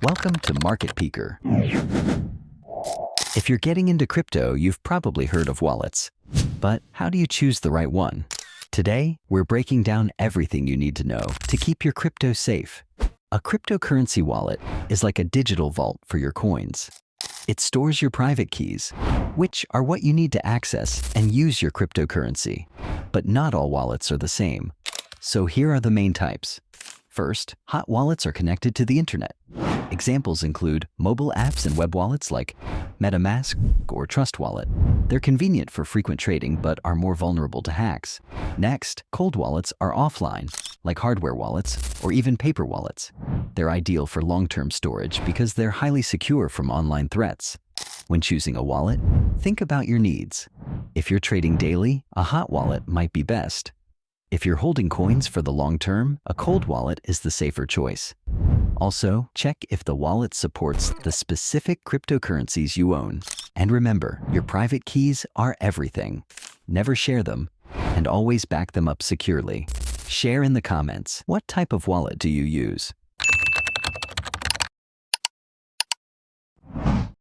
Welcome to Market Peeker. If you're getting into crypto, you've probably heard of wallets. But how do you choose the right one? Today, we're breaking down everything you need to know to keep your crypto safe. A cryptocurrency wallet is like a digital vault for your coins. It stores your private keys, which are what you need to access and use your cryptocurrency. But not all wallets are the same. So here are the main types. First, hot wallets are connected to the internet. Examples include mobile apps and web wallets like MetaMask or Trust Wallet. They're convenient for frequent trading but are more vulnerable to hacks. Next, cold wallets are offline, like hardware wallets or even paper wallets. They're ideal for long-term storage because they're highly secure from online threats. When choosing a wallet, think about your needs. If you're trading daily, a hot wallet might be best. If you're holding coins for the long term, a cold wallet is the safer choice. Also, check if the wallet supports the specific cryptocurrencies you own. And remember, your private keys are everything. Never share them, and always back them up securely. Share in the comments, what type of wallet do you use?